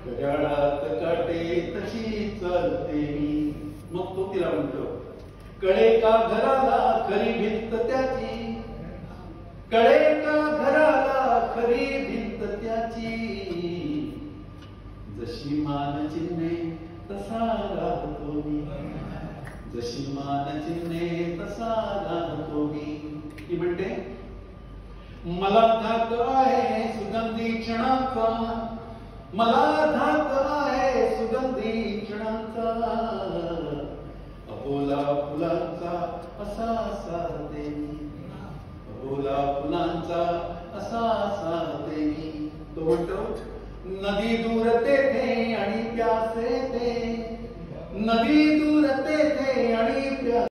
घड्याळात काटे तशी चालते मी. मग तो तिला म्हणतो, कळे का घराला खरी भिंत त्याची, कळे का घराला खरी भिंत त्याची, जशी मान चिन्हे तसा राहतो मी, जशी मान चिन्हे तसा राहतो मी. ती म्हणते, मला धाक आहे सुगंधी क्षणांचा, मला धाक आहे सुगंधी क्षणांचा, अबोला फुलांचा असा साधते मी, अबोला फुलांचा असा साधते मी. तो म्हणतो, नदी दूर तेथे आणि प्यासे ते, नदी दूर तेथे आणि प्यासे